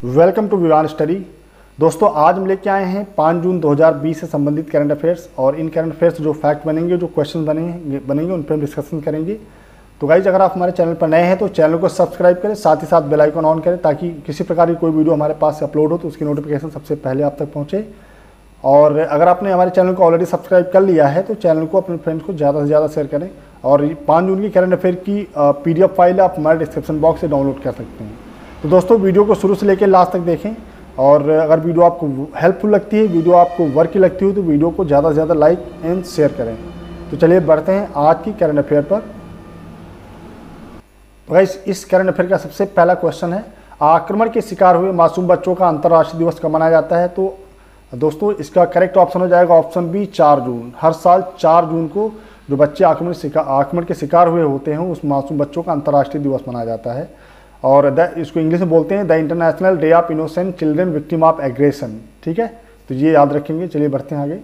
Welcome to Vivaan study. दोस्तों आज हम लेके आए हैं 5 जून 2020 से संबंधित करंट अफेयर्स और इन करंट अफेयर्स जो फैक्ट बनेंगे, जो क्वेश्चन बनेंगे उन पर हम डिस्कशन करेंगे। तो गाइज अगर आप हमारे चैनल पर नए हैं तो चैनल को सब्सक्राइब करें, साथ ही साथ बेल आइकन ऑन करें ताकि किसी प्रकार की कोई वीडियो हमारे पास से अपलोड हो तो उसकी नोटिफिकेशन सबसे पहले आप तक पहुँचे। और अगर आपने हमारे चैनल को ऑलरेडी सब्सक्राइब कर लिया है तो चैनल को अपने फ्रेंड्स को ज़्यादा से ज़्यादा शेयर करें। और 5 जून की करंट अफेयर की PDF फाइल आप हमारे डिस्क्रिप्शन बॉक्स से डाउनलोड कर सकते हैं। तो दोस्तों वीडियो को शुरू से लेकर लास्ट तक देखें और अगर वीडियो आपको हेल्पफुल लगती है, वीडियो आपको वर्क की लगती हो तो वीडियो को ज़्यादा से ज़्यादा लाइक एंड शेयर करें। तो चलिए बढ़ते हैं आज की करंट अफेयर पर। तो गाइस इस करंट अफेयर का सबसे पहला क्वेश्चन है, आक्रमण के शिकार हुए मासूम बच्चों का अंतर्राष्ट्रीय दिवस कब मनाया जाता है? तो दोस्तों इसका करेक्ट ऑप्शन हो जाएगा ऑप्शन बी 4 जून। हर साल 4 जून को जो बच्चे आक्रमण के शिकार हुए होते हैं उस मासूम बच्चों का अंतर्राष्ट्रीय दिवस मनाया जाता है। और इसको इंग्लिश में बोलते हैं the international day of innocent children victim of aggression. ठीक है, तो ये याद रखेंगे। चलिए बढ़ते हैं आगे।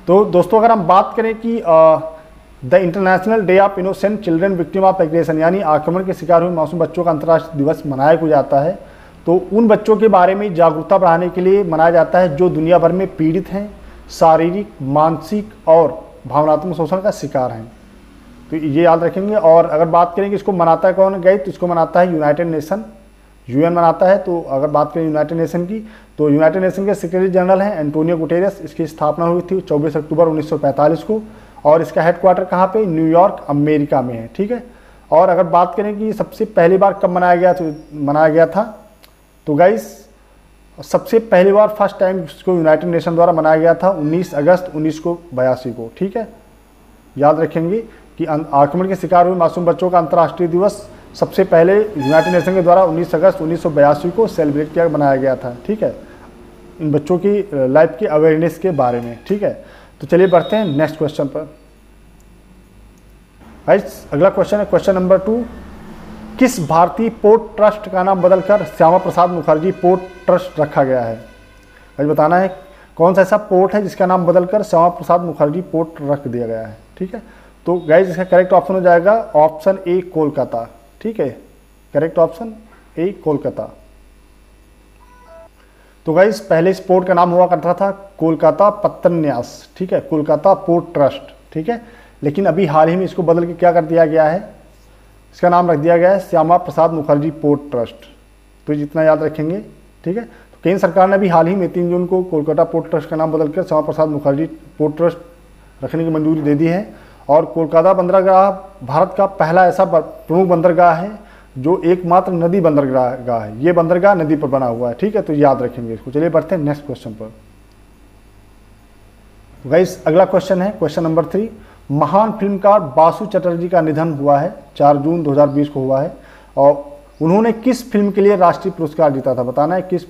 तो दोस्तों अगर हम बात करें कि the international day of innocent children victim of aggression यानी आक्रमण के शिकार हुए मासूम बच्चों का अंतर्राष्ट्रीय दिवस मनाया क्यों जाता है, तो उन बच्चों के बारे में जागरूकता बढ़ाने के लिए मनाया जाता है जो दुनिया भर में पीड़ित हैं, शारीरिक, मानसिक और भावनात्मक शोषण का शिकार हैं। तो ये याद रखेंगे। और अगर बात करें कि इसको मनाता है कौन गई, तो इसको मनाता है यूनाइटेड नेशन, UN मनाता है। तो अगर बात करें यूनाइटेड नेशन की तो यूनाइटेड नेशन के सेक्रेटरी जनरल हैं एंटोनियो गुटेरेस। इसकी स्थापना हुई थी 24 अक्टूबर 1945 को और इसका हेडक्वार्टर कहाँ पे, न्यूयॉर्क अमेरिका में है। ठीक है। और अगर बात करें कि सबसे पहली बार कब मनाया गया था, तो गाइस सबसे पहली बार फर्स्ट टाइम इसको यूनाइटेड नेशन द्वारा मनाया गया था 19 अगस्त 1982 को। ठीक है, याद रखेंगे कि आक्रमण के शिकार हुए मासूम बच्चों का अंतर्राष्ट्रीय दिवस सबसे पहले यूनाइटेड नेशन के द्वारा 19 अगस्त 1982 को सेलिब्रेट किया मनाया गया था। ठीक है, इन बच्चों की लाइफ की अवेयरनेस के बारे में। ठीक है, तो चलिए बढ़ते हैं नेक्स्ट क्वेश्चन पर। गाइस अगला क्वेश्चन है क्वेश्चन नंबर 2, किस भारतीय पोर्ट ट्रस्ट का नाम बदलकर श्यामा प्रसाद मुखर्जी पोर्ट ट्रस्ट रखा गया है? गाइस बताना है कौन सा ऐसा पोर्ट है जिसका नाम बदलकर श्यामा प्रसाद मुखर्जी पोर्ट रख दिया गया है। ठीक है, तो गाइज इसका करेक्ट ऑप्शन हो जाएगा ऑप्शन ए कोलकाता। ठीक है, करेक्ट ऑप्शन ए कोलकाता। तो गाइज पहले इस पोर्ट का नाम हुआ करता था कोलकाता पत्तन्यास। ठीक है, कोलकाता पोर्ट ट्रस्ट। ठीक है, लेकिन अभी हाल ही में इसको बदल के क्या कर दिया गया है, इसका नाम रख दिया गया है श्यामा प्रसाद मुखर्जी पोर्ट ट्रस्ट। तो जितना याद रखेंगे। ठीक है, तो केंद्र सरकार ने अभी हाल ही में 3 जून को कोलकाता पोर्ट ट्रस्ट का नाम बदलकर श्यामा प्रसाद मुखर्जी पोर्ट ट्रस्ट रखने की मंजूरी दे दी है। और कोलकाता बंदरगाह भारत का पहला ऐसा प्रमुख बंदरगाह है जो एकमात्र नदी बंदरगाह है। ये बंदरगाह नदी पर बना हुआ है। ठीक है, तो याद रखेंगे इसको। चलिए बढ़ते हैं नेक्स्ट क्वेश्चन पर। गाइस अगला क्वेश्चन है क्वेश्चन नंबर 3, महान फिल्मकार बासु चटर्जी का निधन हुआ है 4 जून 2020 को हुआ है और उन्होंने किस फिल्म के लिए राष्ट्रीय पुरस्कार जीता था? बताना है किस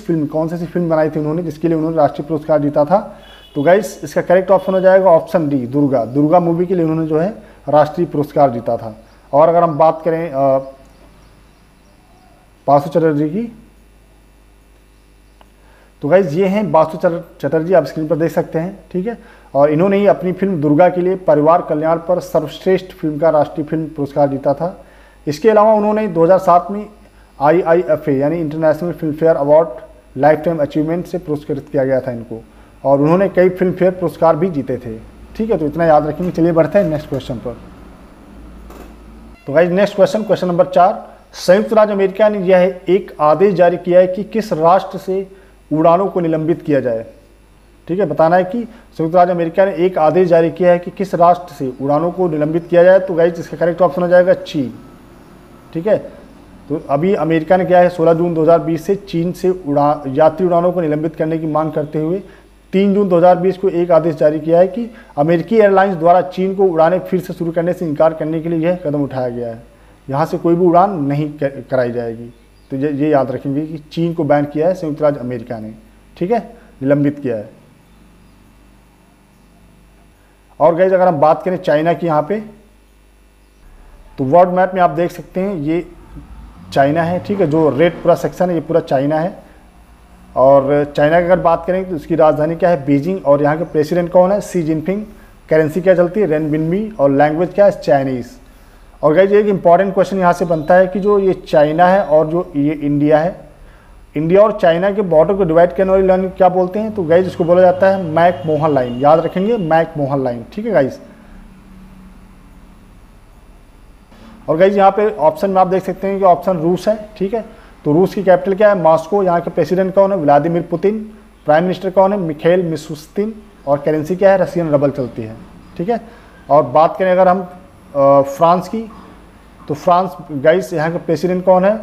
फिल्म कौन सी फिल्म बनाई थी उन्होंने जिसके लिए उन्होंने राष्ट्रीय पुरस्कार जीता था। तो गाइस इसका करेक्ट ऑप्शन हो जाएगा ऑप्शन डी दुर्गा मूवी के लिए उन्होंने जो है राष्ट्रीय पुरस्कार जीता था। और अगर हम बात करें बासु चटर्जी की, तो गाइस ये हैं बासु चटर्जी, आप स्क्रीन पर देख सकते हैं। ठीक है, और इन्होंने ही अपनी फिल्म दुर्गा के लिए परिवार कल्याण पर सर्वश्रेष्ठ फिल्म का राष्ट्रीय फिल्म पुरस्कार जीता था। इसके अलावा उन्होंने 2007 में IIFA यानी international film fair award life time achievement से पुरस्कृत किया गया था इनको और उन्होंने कई फिल्म फेयर पुरस्कार भी जीते थे। ठीक है, तो इतना याद रखेंगे। चलिए बढ़ते हैं नेक्स्ट क्वेश्चन पर। तो गाइस नेक्स्ट क्वेश्चन नंबर 4, संयुक्त राज्य अमेरिका ने यह एक आदेश जारी किया है कि किस राष्ट्र से उड़ानों को निलंबित किया जाए। ठीक है, बताना है कि संयुक्त राज्य अमेरिका ने एक आदेश जारी किया है कि किस राष्ट्र से उड़ानों को निलंबित किया जाए। तो गाइस इसका करेक्ट ऑप्शन हो जाएगा चीन। ठीक है, तो अभी अमेरिका ने क्या है 16 जून 2020 से चीन से यात्री उड़ानों को निलंबित करने की मांग करते हुए 3 जून 2020 को एक आदेश जारी किया है कि अमेरिकी एयरलाइंस द्वारा चीन को उड़ानें फिर से शुरू करने से इनकार करने के लिए यह कदम उठाया गया है। यहाँ से कोई भी उड़ान नहीं कराई जाएगी। तो ये याद रखेंगे कि चीन को बैन किया है संयुक्त राज्य अमेरिका ने। ठीक है, निलंबित किया है। और गाइस अगर हम बात करें चाइना की यहाँ पे, तो वर्ल्ड मैप में आप देख सकते हैं ये चाइना है। ठीक है, जो रेड पूरा सेक्शन है ये पूरा चाइना है। और चाइना की अगर बात करें तो उसकी राजधानी क्या है, बीजिंग। और यहाँ के प्रेसिडेंट कौन है, शी जिनपिंग। करेंसी क्या चलती है, रेनबिनमी। और लैंग्वेज क्या है, चाइनीज़। और गाइज एक इंपॉर्टेंट क्वेश्चन यहाँ से बनता है कि जो ये चाइना है और जो ये इंडिया है, इंडिया और चाइना के बॉर्डर को डिवाइड करने वाली लाइन क्या बोलते हैं? तो गाइज इसको बोला जाता है मैक मोहन लाइन, याद रखेंगे मैक मोहन लाइन, ठीक है गाइज। और गाइज यहाँ पे ऑप्शन में आप देख सकते हैं कि ऑप्शन रूस है, ठीक है। तो रूस की कैपिटल क्या है? मॉस्को। यहाँ के प्रेसिडेंट कौन है? Vladimir Putin. प्राइम मिनिस्टर कौन है? Mikhail Mishustin. और करेंसी क्या है? रशियन रबल चलती है, ठीक है। और बात करें अगर हम फ्रांस की, तो फ्रांस गाइस यहाँ के प्रेसिडेंट कौन है?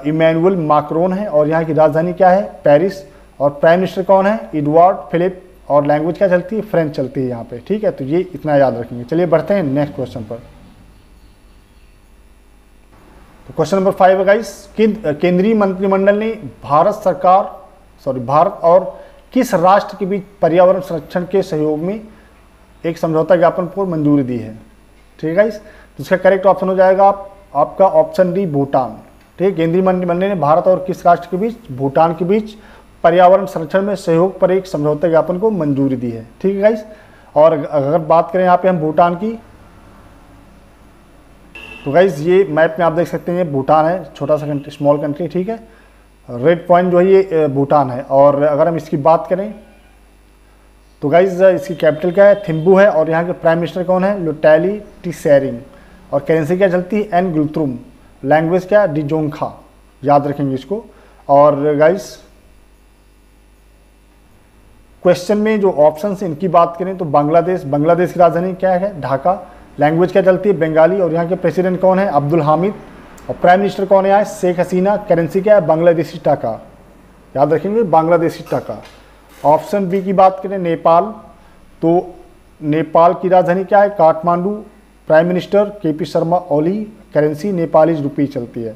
इमैनुअल मैक्रोन है। और यहाँ की राजधानी क्या है? पेरिस। और प्राइम मिनिस्टर कौन है? Edouard Philippe. और लैंग्वेज क्या चलती है? फ्रेंच चलती है यहाँ पे, ठीक है। तो ये इतना याद रखेंगे। चलिए बढ़ते हैं नेक्स्ट क्वेश्चन पर। तो क्वेश्चन नंबर 5 है गाइस, केंद्रीय मंत्रिमंडल ने भारत और किस राष्ट्र के बीच पर्यावरण संरक्षण के सहयोग में एक समझौता ज्ञापन को मंजूरी दी है? ठीक है गाइस, तो इसका करेक्ट ऑप्शन हो जाएगा आपका ऑप्शन डी, भूटान। ठीक है, केंद्रीय मंत्रिमंडल ने भारत और किस राष्ट्र के बीच? भूटान के बीच पर्यावरण संरक्षण में सहयोग पर एक समझौता ज्ञापन को मंजूरी दी है, ठीक है गाइस। और अगर बात करें यहाँ पे हम भूटान की, तो गाइज ये मैप में आप देख सकते हैं भूटान है, छोटा सा कंट्री, स्मॉल कंट्री, ठीक है। रेड पॉइंट जो है ये भूटान है। और अगर हम इसकी बात करें तो गाइज इसकी कैपिटल क्या है? थिम्पू है। और यहाँ के प्राइम मिनिस्टर कौन है? लोटैली टीशेरिंग। और करेंसी क्या चलती है? एन गुल्त्रुम। लैंग्वेज क्या? डिजोंखा, याद रखेंगे इसको। और गाइज क्वेश्चन में जो ऑप्शन है इनकी बात करें तो बांग्लादेश की राजधानी क्या है? ढाका। लैंग्वेज क्या चलती है? बंगाली। और यहाँ के प्रेसिडेंट कौन है? अब्दुल हामिद। और प्राइम मिनिस्टर कौन है यहाँ? शेख हसीना। करेंसी क्या है? बांग्लादेशी टाका, याद रखेंगे बांग्लादेशी टाका। ऑप्शन बी की बात करें नेपाल, तो नेपाल की राजधानी क्या है? Kathmandu. Prime minister KP Sharma Oli. Currency Nepali rupee चलती है।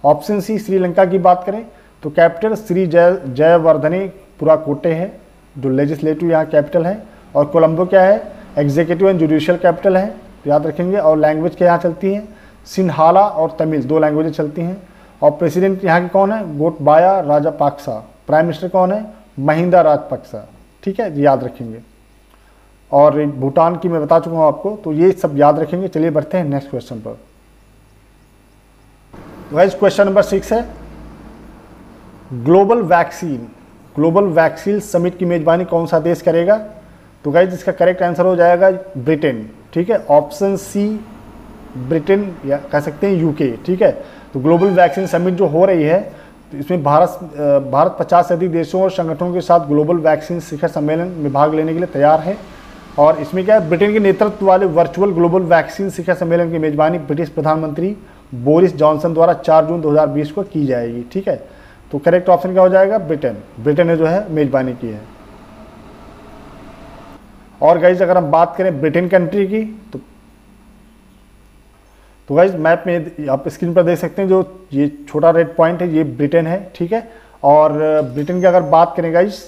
ऑप्शन सी श्रीलंका की बात करें तो कैपिटल श्री जयवर्धने पुराकोटे है, जो लेजिस्लेटिव यहाँ कैपिटल है। और कोलंबो क्या है? एग्जीक्यूटिव एंड जुडिशियल कैपिटल है, याद रखेंगे। और लैंग्वेज क्या यहाँ चलती है? सिन्हाला और तमिल, दो लैंग्वेजें चलती हैं। और प्रेसिडेंट यहाँ के कौन है? गोटबाया राजापाक्सा। प्राइम मिनिस्टर कौन है? महिंदा राजपक्सा, ठीक है, याद रखेंगे। और भूटान की मैं बता चुका हूँ आपको, तो ये सब याद रखेंगे। चलिए बढ़ते हैं नेक्स्ट क्वेश्चन पर। गाइस क्वेश्चन नंबर 6 है, ग्लोबल वैक्सीन समिट की मेजबानी कौन सा देश करेगा? तो गाइज इसका करेक्ट आंसर हो जाएगा ब्रिटेन, ठीक है। ऑप्शन सी ब्रिटेन, या कह सकते हैं यूके, ठीक है। तो ग्लोबल वैक्सीन समिट जो हो रही है, तो इसमें भारत 50 से अधिक देशों और संगठनों के साथ ग्लोबल वैक्सीन शिखर सम्मेलन में भाग लेने के लिए तैयार है। और इसमें क्या है? ब्रिटेन के नेतृत्व वाले वर्चुअल ग्लोबल वैक्सीन शिखर सम्मेलन की मेजबानी ब्रिटिश प्रधानमंत्री बोरिस जॉनसन द्वारा 4 जून 2020 को की जाएगी, ठीक है। तो करेक्ट ऑप्शन क्या हो जाएगा? ब्रिटेन ने जो है मेजबानी की है। और गाइज अगर हम बात करें ब्रिटेन कंट्री की, तो गाइज मैप में आप स्क्रीन पर देख सकते हैं, जो ये छोटा रेड पॉइंट है ये ब्रिटेन है, ठीक है। और ब्रिटेन की अगर बात करें गाइज,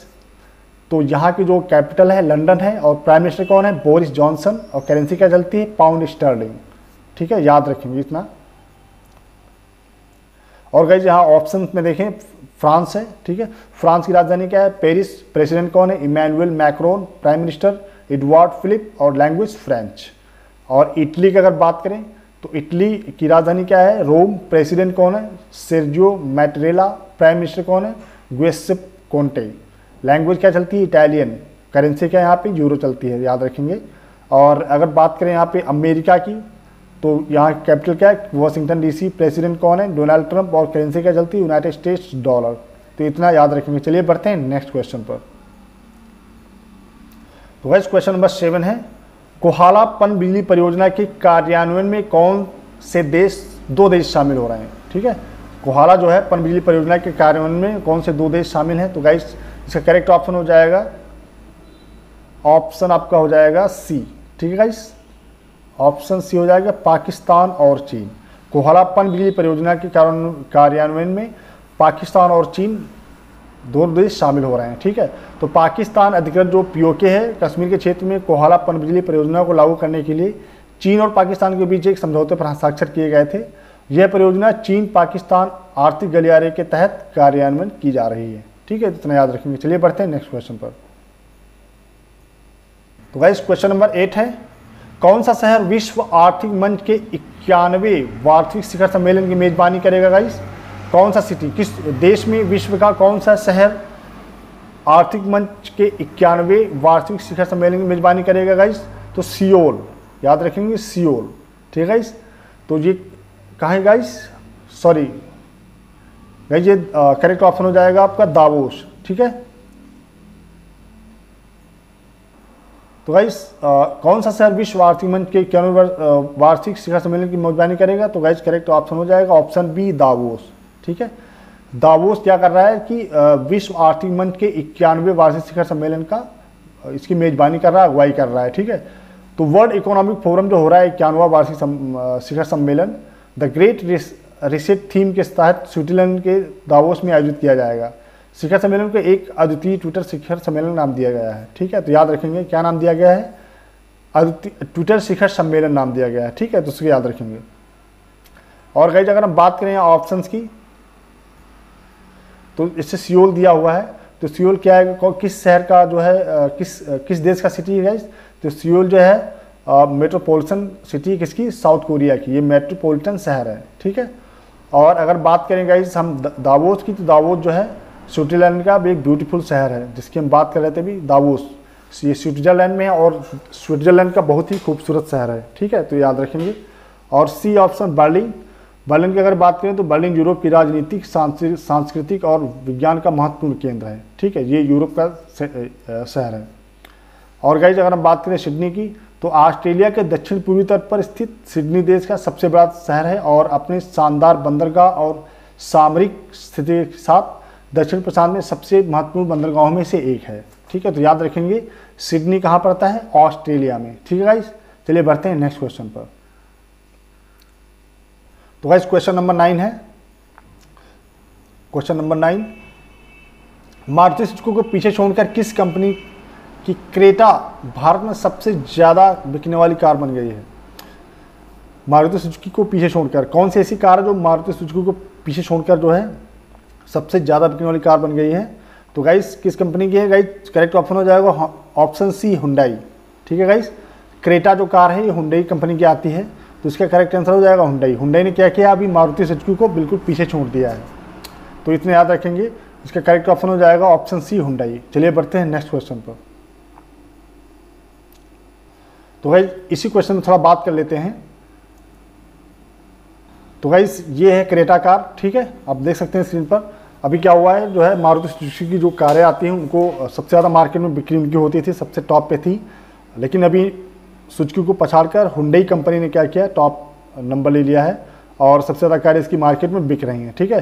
तो यहाँ की जो कैपिटल है लंदन है। और प्राइम मिनिस्टर कौन है? Boris Johnson. और करेंसी क्या चलती है? पाउंड स्टर्लिंग, ठीक है, याद रखेंगे इतना। और गाइज यहाँ ऑप्शन में देखें, फ्रांस है, ठीक है। फ्रांस की राजधानी क्या है? पेरिस। प्रेसिडेंट कौन है? Emmanuel Macron. Prime minister Edouard Philippe. और लैंग्वेज फ्रेंच। और इटली की अगर बात करें तो इटली की राजधानी क्या है? रोम। प्रेसिडेंट कौन है? सेर्जियो मैटरेला। प्राइम मिनिस्टर कौन है? गिउसेप्पे कोंटे। लैंग्वेज क्या चलती है? इटालियन। करेंसी क्या यहाँ पे? यूरो चलती है, याद रखेंगे। और अगर बात करें यहाँ पे अमेरिका की, तो यहाँ कैपिटल क्या है? Washington DC. प्रेसिडेंट कौन है? Donald Trump. और करेंसी क्या चलती है? United states dollar. तो इतना याद रखेंगे। चलिए बढ़ते हैं नेक्स्ट क्वेश्चन पर। तो गाइस क्वेश्चन नंबर 7 है, कोहाला पनबिजली परियोजना के कार्यान्वयन में कौन से दो देश शामिल हो रहे हैं? ठीक है, कोहाला जो है पनबिजली परियोजना के कार्यान्वयन में कौन से 2 देश शामिल हैं? तो गाइस इसका करेक्ट ऑप्शन हो जाएगा, ऑप्शन आपका हो जाएगा सी, ठीक है गाइस, ऑप्शन सी हो जाएगा, पाकिस्तान और चीन। कोहाला पनबिजली परियोजना के कार्यान्वयन में पाकिस्तान और चीन 2 देश शामिल हो रहे हैं, ठीक है। तो पाकिस्तान अधिकृत जो पीओके है, कश्मीर के क्षेत्र में कोहाला पनबिजली परियोजना को लागू करने के लिए चीन और पाकिस्तान के बीच एक समझौते पर हस्ताक्षर किए गए थे। यह परियोजना चीन पाकिस्तान आर्थिक गलियारे के तहत कार्यान्वयन की जा रही है, ठीक है, इतना याद रखेंगे। चलिए बढ़ते हैं नेक्स्ट क्वेश्चन पर। तो गाइस क्वेश्चन नंबर 8 है, कौन सा शहर विश्व आर्थिक मंच के 91वें वार्षिक शिखर सम्मेलन की मेजबानी करेगा गाइस? कौन सा सिटी, किस देश में विश्व का कौन सा शहर आर्थिक मंच के 91वें वार्षिक शिखर सम्मेलन की मेजबानी करेगा गाइस? तो सियोल, याद रखेंगे सियोल। ठीक है गाइस, तो ये कहाँ है गाइस? सॉरी गाइस, ये करेक्ट ऑप्शन हो जाएगा आपका दावोस। ठीक है, तो गाइस कौन सा शहर विश्व आर्थिक मंच के 91वें वार्षिक शिखर सम्मेलन की मेजबानी करेगा? तो गाइस करेक्ट ऑप्शन हो जाएगा ऑप्शन बी दावोस। ठीक है, दावोस क्या कर रहा है कि विश्व आर्थिक मंच के 91वें वार्षिक शिखर सम्मेलन का इसकी मेजबानी कर रहा है, अगुवाई कर रहा है। ठीक है, तो वर्ल्ड इकोनॉमिक फोरम जो हो रहा है 91वां वार्षिक शिखर सम्मेलन द ग्रेट रिसेट थीम के तहत स्विट्जरलैंड के दावोस में आयोजित किया जाएगा। शिखर सम्मेलन को एक अद्वितीय ट्विटर शिखर सम्मेलन नाम दिया गया है। ठीक है, तो याद रखेंगे क्या नाम दिया गया है? अद्वितीय ट्विटर शिखर सम्मेलन नाम दिया गया है। ठीक है, तो उसको याद रखेंगे। और गाइस अगर हम बात करें ऑप्शंस की, तो इससे सियोल दिया हुआ है, तो सियोल क्या है, किस शहर का जो है किस देश का सिटी है गाइस? तो सियोल जो है मेट्रोपॉलिटन सिटी किसकी? साउथ कोरिया की, ये मेट्रोपॉलिटन शहर है। ठीक है, और अगर बात करें गाइस हम दावोस की, तो दावोस जो है स्विट्जरलैंड का भी एक ब्यूटीफुल शहर है, जिसकी हम बात कर रहे थे भी, दावोस। ये स्विट्जरलैंड में है और स्विट्जरलैंड का बहुत ही खूबसूरत शहर है। ठीक है, तो याद रखेंगे। और सी ऑप्शन बर्लिन। बर्लिन की अगर बात करें तो बर्लिन यूरोप की राजनीतिक, सांस्कृतिक और विज्ञान का महत्वपूर्ण केंद्र है। ठीक है, ये यूरोप का शहर है। और गाइस अगर हम बात करें सिडनी की, तो ऑस्ट्रेलिया के दक्षिण पूर्वी तट पर स्थित सिडनी देश का सबसे बड़ा शहर है और अपने शानदार बंदरगाह और सामरिक स्थिति के साथ दक्षिण प्रशांत में सबसे महत्वपूर्ण बंदरगाहों में से एक है। ठीक है, तो याद रखेंगे सिडनी कहाँ पड़ता है? ऑस्ट्रेलिया में। ठीक है गाइस, चलिए बढ़ते हैं नेक्स्ट क्वेश्चन पर। तो गाइस क्वेश्चन नंबर 9 है। क्वेश्चन नंबर 9, मारुति सुजुकी को पीछे छोड़कर किस कंपनी की क्रेटा भारत में सबसे ज़्यादा बिकने वाली कार बन गई है? मारुति सुजुकी को पीछे छोड़कर कौन सी ऐसी कार है जो मारुति सुजुकी को पीछे छोड़कर जो है सबसे ज़्यादा बिकने वाली कार बन गई है? तो गाइस किस कंपनी की है गाइस? करेक्ट ऑप्शन हो जाएगा ऑप्शन सी हुंडई। ठीक है गाइस, क्रेटा जो कार है ये हुंडई कंपनी की आती है, तो इसका करेक्ट आंसर हो जाएगा हुंडई। हुंडई ने क्या किया? अभी मारुति सुजुकी को बिल्कुल पीछे छोड़ दिया है, तो इतने याद रखेंगे। इसका करेक्ट ऑप्शन हो जाएगा ऑप्शन सी हुंडई। चलिए बढ़ते हैं नेक्स्ट क्वेश्चन पर। तो गाइस इसी क्वेश्चन में थोड़ा बात कर लेते हैं। तो गाइस ये है क्रेटा कार। ठीक है, आप देख सकते हैं स्क्रीन पर। अभी क्या हुआ है, जो है मारुति सुजुकी की जो कारें आती हैं उनको सबसे ज़्यादा मार्केट में बिक्री उनकी होती थी, सबसे टॉप पे थी। लेकिन अभी सुजुकी को पछाड़कर हुंडई कंपनी ने क्या किया? टॉप नंबर ले लिया है और सबसे ज़्यादा कारें इसकी मार्केट में बिक रही हैं। ठीक है,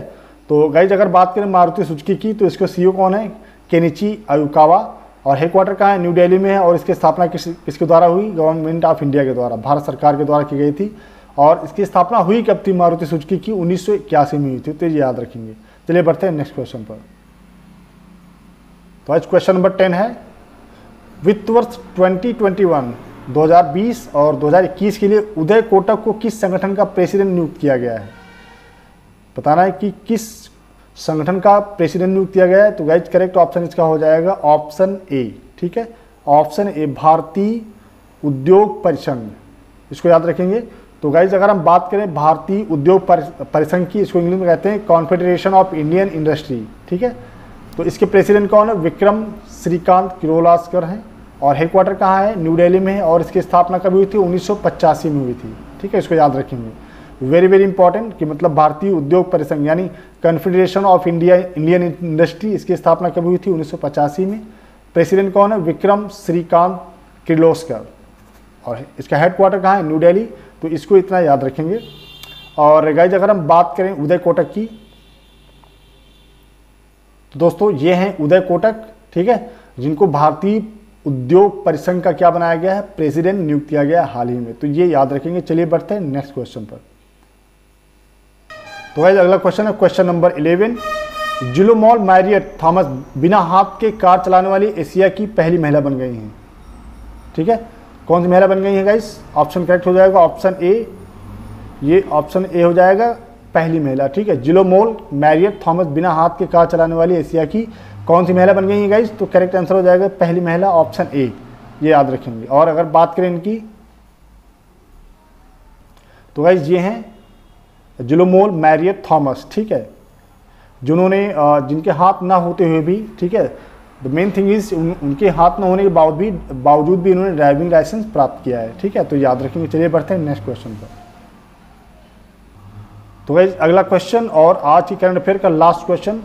तो गाइस अगर बात करें मारुति सुजुकी की, तो इसके सीईओ कौन है? Kenichi Ayukawa. और हेडक्वार्टर कहाँ है? न्यू दिल्ली में है। और इसकी स्थापना किसके द्वारा हुई? गवर्नमेंट ऑफ इंडिया के द्वारा, भारत सरकार के द्वारा की गई थी। और इसकी स्थापना हुई कब थी मारुति सुजुकी की? 1981 में हुई थी, तो ये याद रखेंगे। चलिए बढ़ते हैं नेक्स्ट क्वेश्चन पर। तो आज क्वेश्चन नंबर 10 है, वित्त वर्ष 2020 और 2021 के लिए उदय कोटक को किस संगठन का प्रेसिडेंट नियुक्त किया गया है? बताना है कि किस संगठन का प्रेसिडेंट नियुक्त किया गया है। तो गाइज करेक्ट ऑप्शन इसका हो जाएगा ऑप्शन ए। ठीक है, ऑप्शन ए भारतीय उद्योग परिसंघ, इसको याद रखेंगे। तो गाइज अगर हम बात करें भारतीय उद्योग परिसंघ की, इसको इंग्लिश में कहते हैं कॉन्फेडरेशन ऑफ इंडियन इंडस्ट्री। ठीक है, तो इसके प्रेसिडेंट कौन है? विक्रम श्रीकांत किर्लोस्कर हैं। और हेडक्वार्टर कहाँ है? न्यू दिल्ली में है। और इसकी स्थापना कभी हुई थी? 1985 में हुई थी। ठीक है, इसको याद रखेंगे। वेरी वेरी इंपॉर्टेंट कि मतलब भारतीय उद्योग परिसंघ यानी कॉन्फेडरेशन ऑफ इंडियन इंडस्ट्री, इसकी स्थापना कभी हुई थी? 1985 में। प्रेसिडेंट कौन है? विक्रम श्रीकांत किर्लोस्कर। और इसका हेडक्वार्टर कहाँ है? न्यू दिल्ली। तो इसको इतना याद रखेंगे। और गाइज अगर हम बात करें उदय कोटक की, तो दोस्तों ये हैं उदय कोटक। ठीक है, जिनको भारतीय उद्योग परिसंघ का क्या बनाया गया है? प्रेसिडेंट नियुक्त किया गया हाल ही में। तो ये याद रखेंगे। चलिए बढ़ते हैं नेक्स्ट क्वेश्चन पर। तो गाइज अगला क्वेश्चन है क्वेश्चन नंबर 11, जिलोमॉल मैरियट थॉमस बिना हाथ के कार चलाने वाली एशिया की पहली महिला बन गई हैं। ठीक है, कौन सी महिला बन गई है गाइस? ऑप्शन करेक्ट हो जाएगा ऑप्शन ए। ये ऑप्शन ए हो जाएगा पहली महिला। ठीक है, जिलोमॉल मैरियट थॉमस बिना हाथ के कार चलाने वाली एशिया की कौन सी महिला बन गई है गाइस? तो करेक्ट आंसर हो जाएगा पहली महिला, ऑप्शन ए। ये याद रखेंगे। और अगर बात करें इनकी तो गाइज ये हैं जिलोमोल मैरियट थॉमस, ठीक है, जिन्होंने जिनके हाथ ना होते हुए भी, ठीक है, द मेन थिंग इज उनके हाथ ना होने के बावजूद भी इन्होंने ड्राइविंग लाइसेंस प्राप्त किया है, ठीक है, तो याद रखेंगे। चलिए बढ़ते हैं नेक्स्ट क्वेश्चन पर। तो गाइज अगला क्वेश्चन और आज की करंट अफेयर का लास्ट क्वेश्चन,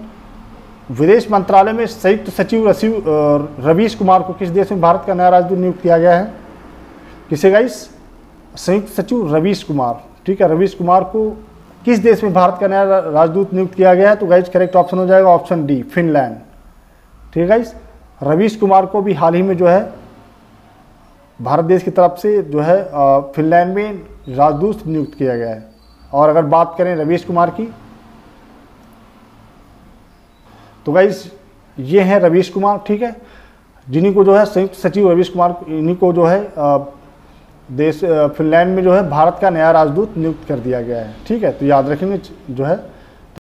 विदेश मंत्रालय में संयुक्त सचिव रवीश कुमार को किस देश में भारत का नया राजदूत नियुक्त किया गया है? किसे गाइज? संयुक्त सचिव रवीश कुमार, ठीक है, रवीश कुमार को किस देश में भारत का नया राजदूत नियुक्त किया गया है? तो गाइज करेक्ट ऑप्शन हो जाएगा ऑप्शन डी, फिनलैंड, ठीक है गाइज। रवीश कुमार को भी हाल ही में जो है भारत देश की तरफ से जो है फिनलैंड में राजदूत नियुक्त किया गया है। और अगर बात करें रवीश कुमार की, तो गाइज ये हैं रवीश कुमार, ठीक है, जिन्हीं को जो है संयुक्त सचिव रवीश कुमार, इन्हीं को जो है फिनलैंड में जो है भारत का नया राजदूत नियुक्त कर दिया गया है, ठीक है, तो याद रखेंगे जो है